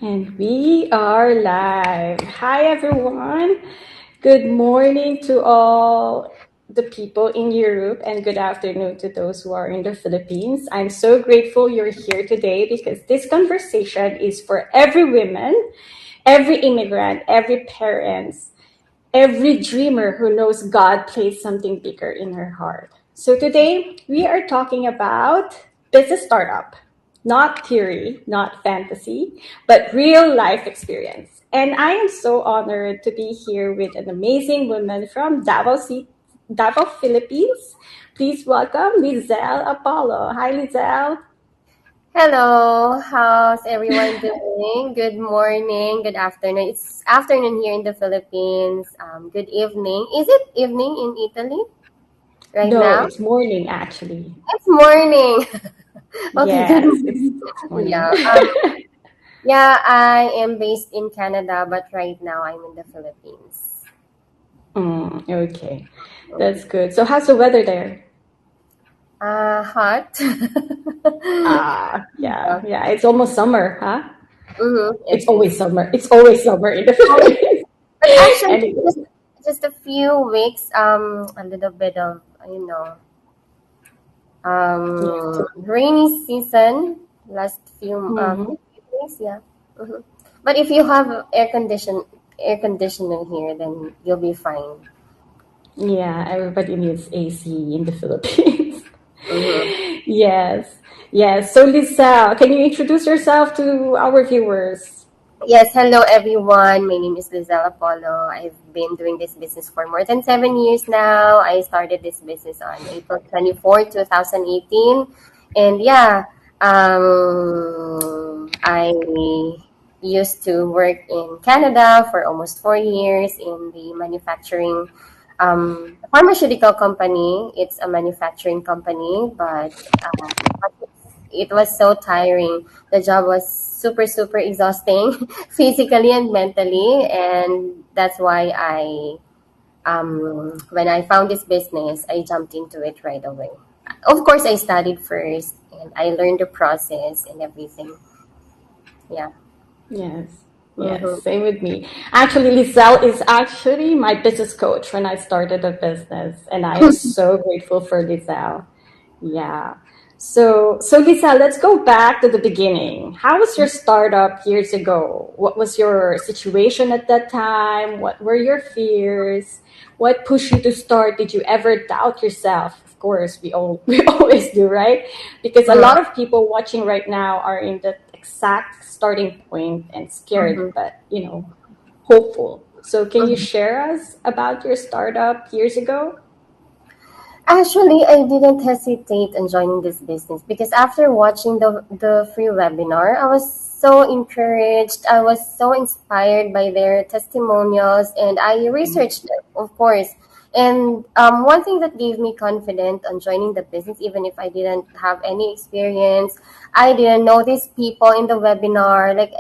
And we are live. Hi, everyone. Good morning to all the people in Europe, and good afternoon to those who are in the Philippines. I'm so grateful you're here today because this conversation is for every woman, every immigrant, every parent, every dreamer who knows God placed something bigger in her heart. So today we are talking about business startup, not theory, not fantasy, but real life experience. And I am so honored to be here with an amazing woman from Davao, Philippines. Please welcome Lizelle Apollo. Hi, Lizelle. Hello, how's everyone doing? Good morning, good afternoon. It's afternoon here in the Philippines. Good evening. Is it evening in Italy right No, now? it's morning actually. It's morning. Okay, good Yes, morning. it's morning. Yeah. Yeah, I am based in Canada, but right now I'm in the Philippines. Okay, Mhm. that's good. So, how's the weather there? Hot. Yeah, Yeah. yeah. It's almost summer, huh? It It's is. always summer. It's always summer in the Philippines. But actually, Anyway, just a few weeks, a little bit of, yeah. rainy season last Hmm. few days, yeah. hmm but if you have air conditioner here, then you'll be fine. Yeah, everybody needs AC in the Philippines. hmm Yes, yes. So, Lisa, can you introduce yourself to our viewers? Yes, hello everyone. My name is Lizelle Apollo. I've been doing this business for more than 7 years now. I started this business on April 24, 2018. And yeah, I used to work in Canada for almost 4 years in the manufacturing pharmaceutical company. It's a manufacturing company, but it was so tiring. The job was super exhausting physically and mentally, and that's why I when I found this business, I jumped into it right away. Of course, I studied first and I learned the process and everything. Yeah. Yes, yes, Mm-hmm. same with me. Actually, Lizelle is actually my business coach when I started a business, and I am so grateful for Lizelle. Yeah. So Lisa, let's go back to the beginning. How was your startup years ago? What was your situation at that time? What were your fears? What pushed you to start? Did you ever doubt yourself? Of course, we all we always do, right? Because a lot of people watching right now are in the exact starting point and scared, Mm-hmm. but hopeful. So can you Mm-hmm. share us about your startup years ago? Actually, I didn't hesitate in joining this business because after watching the free webinar, I was so encouraged. I was so inspired by their testimonials, and I researched it, of course. And one thing that gave me confidence on joining the business, even if I didn't have any experience, I didn't know these people in the webinar. Like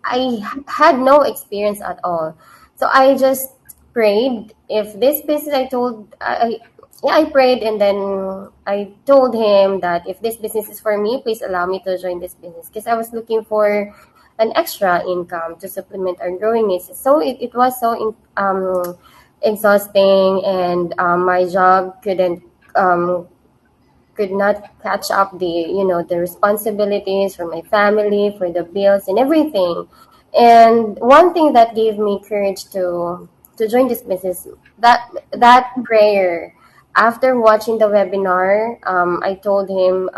I had no experience at all. So I just prayed. If this business, yeah, I prayed and then I told him that if this business is for me, please allow me to join this business because I was looking for an extra income to supplement our growing needs. So it was so exhausting, and my job could not catch up the responsibilities for my family, for the bills and everything. And one thing that gave me courage to join this business, that prayer. After watching the webinar, I told him,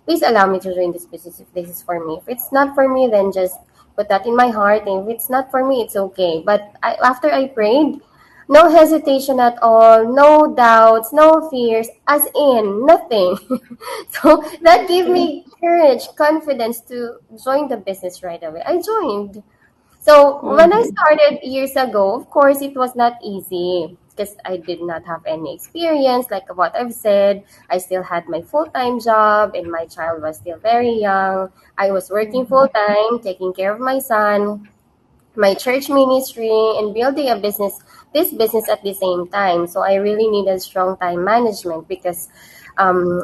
please allow me to join this business if this is for me. If it's not for me, then just put that in my heart, and if it's not for me, it's okay. But after I prayed, no hesitation at all, no doubts, no fears, as in nothing. So that gave me courage, confidence to join the business right away. I joined. So when I Mm-hmm. started years ago, of course, it was not easy because I did not have any experience. Like what I've said, I still had my full time job, and my child was still very young. I was working full time, taking care of my son, my church ministry, and building a business, this business at the same time. So I really needed strong time management because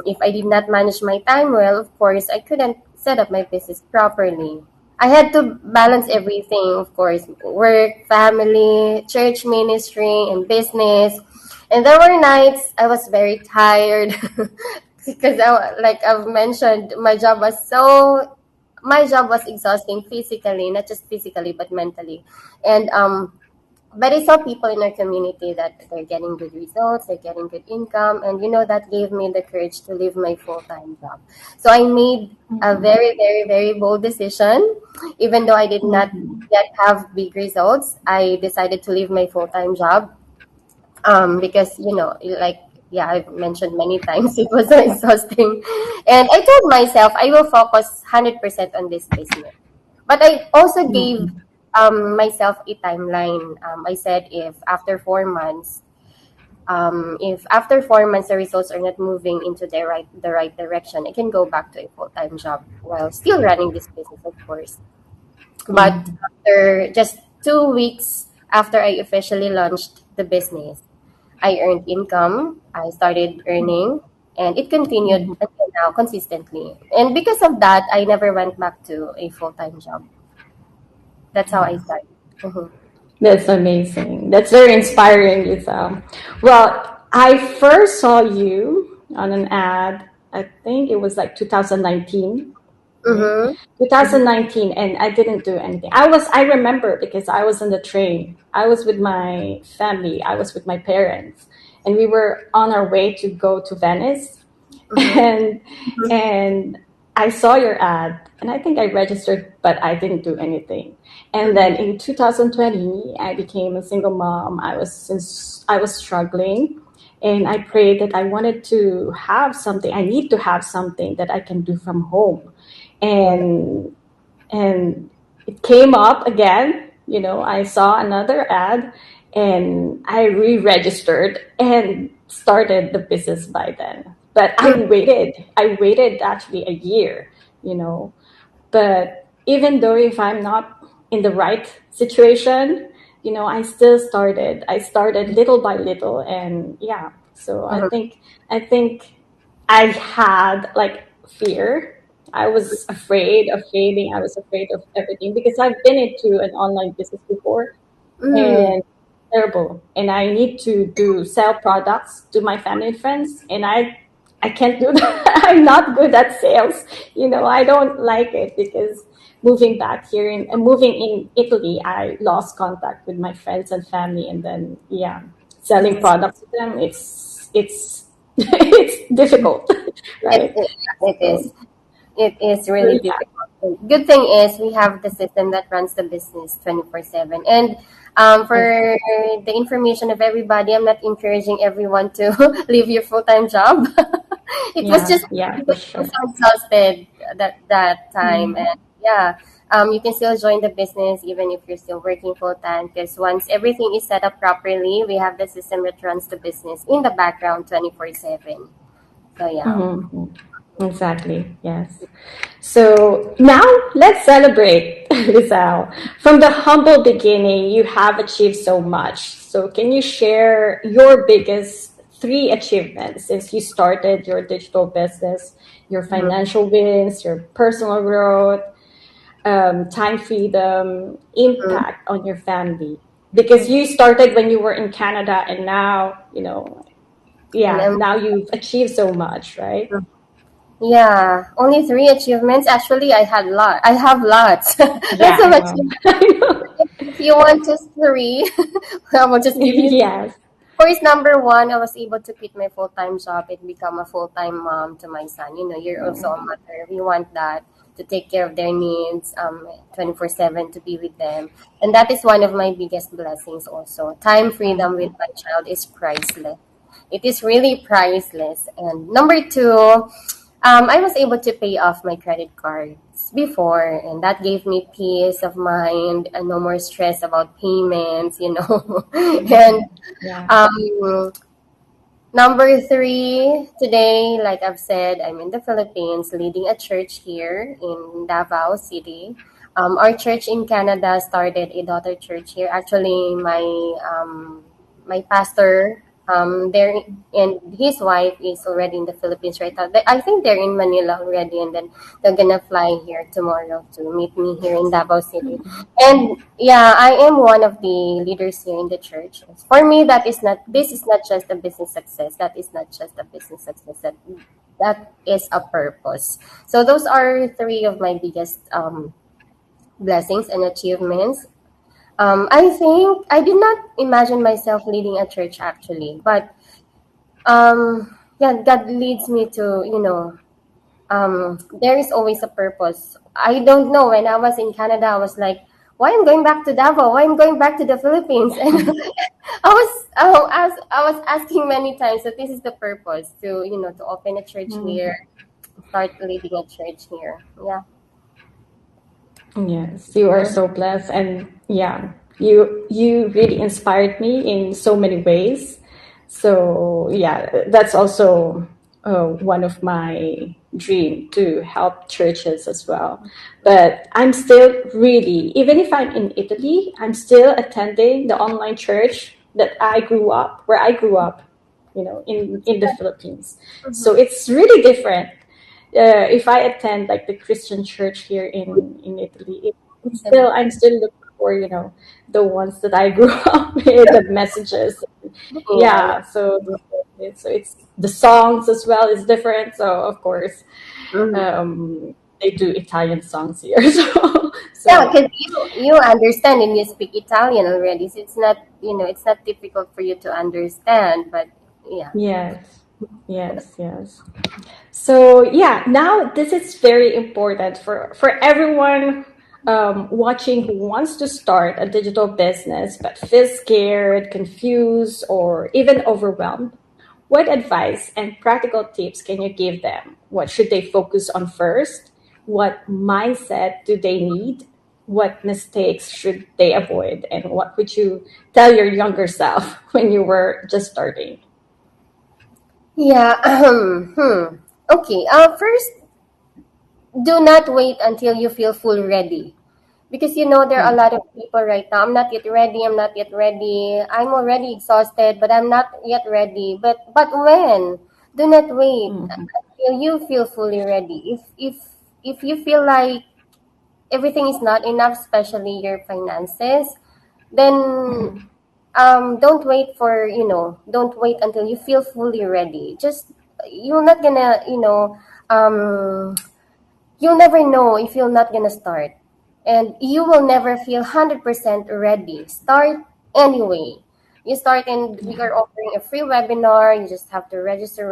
if I did not manage my time well, of course I couldn't set up my business properly. I had to balance everything, of course, work, family, church ministry, and business. And there were nights I was very tired because, like I've mentioned, my job was exhausting physically, not just physically but mentally. And but I saw people in our community that they're getting good results, they're getting good income, and that gave me the courage to leave my full-time job. So I made a Mhm. very, very, very bold decision. Even though I did not Mhm. yet have big results, I decided to leave my full-time job, because like, yeah, I've mentioned many times, it was so exhausting. And I told myself I will focus 100% on this business. But I also gave Mhm. myself a timeline. I said if after 4 months the results are not moving into the right direction, I can go back to a full-time job while still running this business, of course. But Mhm. after just 2 weeks after I officially launched the business, I earned income. I started earning, and it continued Mhm. until now consistently. And because of that, I never went back to a full-time job. That's how I Yeah. started. Mhm. That's amazing. That's very inspiring, Giselle. Well, I first saw you on an ad, I think it was like 2019, right? Mhm. Mhm. 2019, and I didn't do anything. I remember because I was on the train. I was with my family, I was with my parents, and we were on our way to go to Venice. Mhm. and and I saw your ad, and I think I registered, but I didn't do anything. And then Mhm. in 2020, I became a single mom. I was struggling, and I prayed that I wanted to have something. I need to have something that I can do from home, Right. and it came up again. I saw another ad, and I re-registered and started the business by then. But I waited actually a year, you know. But even though if I'm not in the right situation, I started little by little, and yeah. So I Mhm. think I think I had like fear. I was afraid of failing. I was afraid of everything because I've been into an online business before, Mm. and terrible. And I need to do sell products to my family and friends, and I can't do that. I'm not good at sales. I don't like it because moving in Italy, I lost contact with my friends and family, and then yeah, selling Yes. products to them, it's it's difficult, It, right? it, it So, is. It is so really yeah, difficult. Good thing is we have the system that runs the business 24/7. And ex- for the information of everybody, I'm not encouraging everyone to leave your full-time job. It was yeah, just yeah, for because I was sure. so exhausted that time. Mhm. And yeah, you can still join the business even if you're still working full-time, because once everything is set up properly, we have the system that runs the business in the background 24/7. So yeah. Mhm. Exactly. Yes. So now let's celebrate, Lizelle. From the humble beginning, you have achieved so much. So can you share your biggest three achievements since you started your digital business, your Mhm. financial wins, your personal growth, time freedom, Mhm. impact on your family? Because you started when you were in Canada, and now, And yeah, now you've achieved so much, right? yeah, only three achievements. Actually, I have lots. Yeah, Lots of I know. achievements. I know. If you want just three, I will just give you. Yes. First, number one, I was able to quit my full-time job and become a full-time mom to my son. You're also a mother. We want that to take care of their needs, 24/7 to be with them. And that is one of my biggest blessings also. Time freedom with Mhm. my child is priceless. It is really priceless. And number two, I was able to pay off my credit cards before, and that gave me peace of mind and no more stress about payments. And Mhm. Yeah. um, number three, today, like I've said, I'm in the Philippines leading a church here in Davao City. Our church in Canada started a daughter church here. Actually, my pastor There and his wife is already in the Philippines right now. I think they're in Manila already, and then they're gonna fly here tomorrow to meet me here in Davao City. And yeah, I am one of the leaders here in the church. For me, that is not. This is not just a business success. That is not just a business success. That is a purpose. So those are three of my biggest blessings and achievements. I think I did not imagine myself leading a church actually, but yeah, God leads me to, there is always a purpose. I don't know. When I was in Canada, I was like, why I'm going back to Davao? Why I'm going back to the Philippines? And I was asking many times that this is the purpose to, to open a church Mm. here, start leading a church here. Yeah. Yes, you are so blessed, and yeah, you really inspired me in so many ways. So yeah, that's also one of my dream to help churches as well. But I'm still really, even if I'm in Italy, I'm still attending the online church that I grew up, where I grew up, in the Philippines. So Mm-hmm. it's really different if I attend like the Christian church here in Italy, it's still I'm still looking for the ones that I grew up with, the messages. Yeah, Yeah, so it's the songs as well is different. So of course, yeah. they do Italian songs here. So Yeah, because yeah. you understand and you speak Italian already, so it's not difficult for you to understand. But yeah, Yes, yes, yes. So yeah, now this is very important for everyone watching who wants to start a digital business but feels scared, confused, or even overwhelmed. What advice and practical tips can you give them? What should they focus on first? What mindset do they need? What mistakes should they avoid? And what would you tell your younger self when you were just starting? yeah. Okay. First, do not wait until you feel full ready, because there are a lot of people right now. I'm not yet ready. I'm not yet ready. I'm already exhausted, but I'm not yet ready. But when? Do not wait Mhm. until you feel fully ready. If you feel like everything is not enough, especially your finances, then Mhm. don't wait until you feel fully ready. Just you're not gonna, um, you'll never know if you're not gonna start, and you will never feel 100% ready. Start anyway. You start, and we Yeah. are offering a free webinar. You just have to register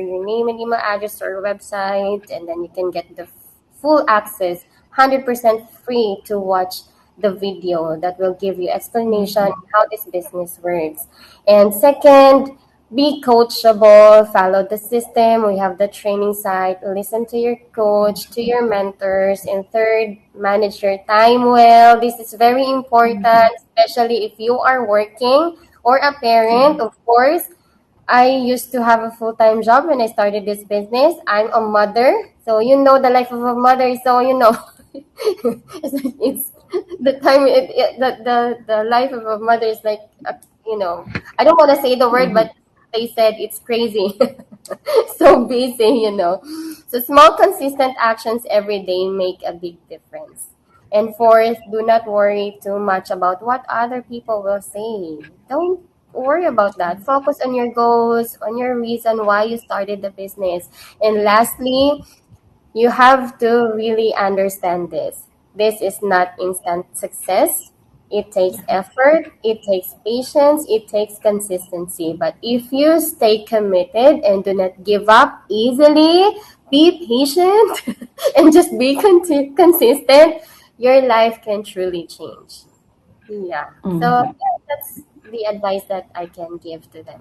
your name and email address or website, and then you can get the full access, 100% free to watch the video that will give you explanation Mhm. how this business works. And second, be coachable, follow the system. We have the training site. Listen to your coach, to your mentors. And third, manage your time well. This is very important, especially if you are working or a parent, of course. I used to have a full-time job when I started this business. I'm a mother, so the life of a mother. So it's the time the life of a mother is like I don't want to say the word, Mhm. but they said it's crazy. So busy. So small consistent actions every day make a big difference. And fourth, do not worry too much about what other people will say. Don't worry about that. Focus on your goals, on your reason why you started the business. And lastly, you have to really understand this. This is not instant success. It takes effort, it takes patience, it takes consistency. But if you stay committed and do not give up easily, be patient, and just be consistent, your life can truly change. Yeah. So Mhm. yeah, that's the advice that I can give to them.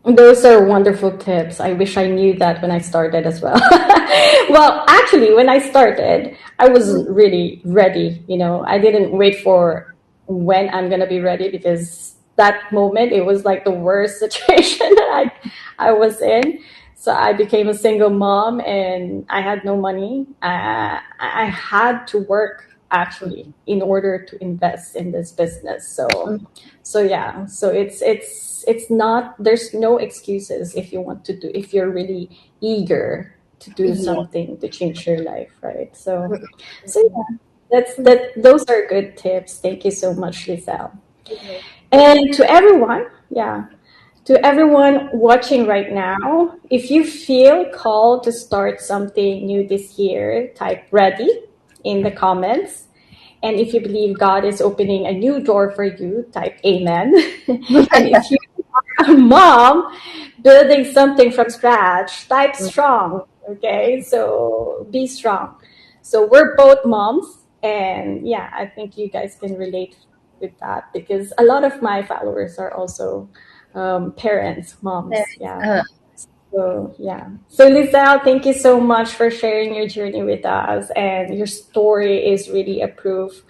Those are wonderful tips. I wish I knew that when I started as well. Well, actually, when I started, I was really ready. I didn't wait for when I'm going to be ready because that moment, it was like the worst situation that I was in. So I became a single mom and I had no money. I had to work actually in order to invest in this business. So yeah, so it's not, there's no excuses if you want to do, if you're really eager to do Yeah. something to change your life, right? So yeah, those are good tips. Thank you so much, Lizelle. And to everyone, yeah, to everyone watching right now, if you feel called to start something new this year, type ready in the comments. And if you believe God is opening a new door for you, type amen. And if you are a mom building something from scratch, type strong. Okay, so be strong. So we're both moms. And yeah, I think you guys can relate with that because a lot of my followers are also parents, There moms. is, Yeah. So yeah. So Lizelle, thank you so much for sharing your journey with us, and your story is really a proof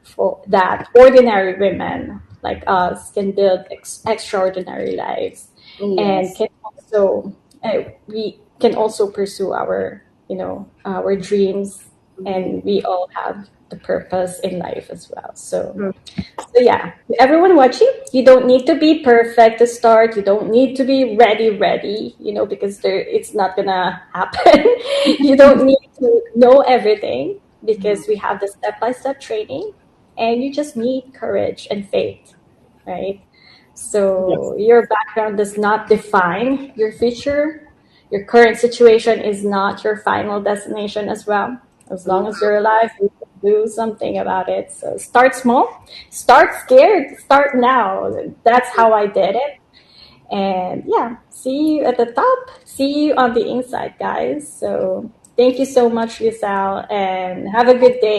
for that ordinary women like us can build extraordinary lives, and yes. can also we can also pursue our our dreams, Mhm. and we all have the purpose in life as well. Mm. So yeah, everyone watching, you don't need to be perfect to start. You don't need to be ready, because it's not gonna happen. You don't need to know everything because we have the step-by-step training, and you just need courage and faith, right? Yes. So your background does not define your future. Your current situation is not your final destination as well. As long as you're alive, you can do something about it. So start small, start scared, start now. That's how I did it. And yeah, see you at the top, see you on the inside, guys. So thank you so much, Giselle, and have a good day.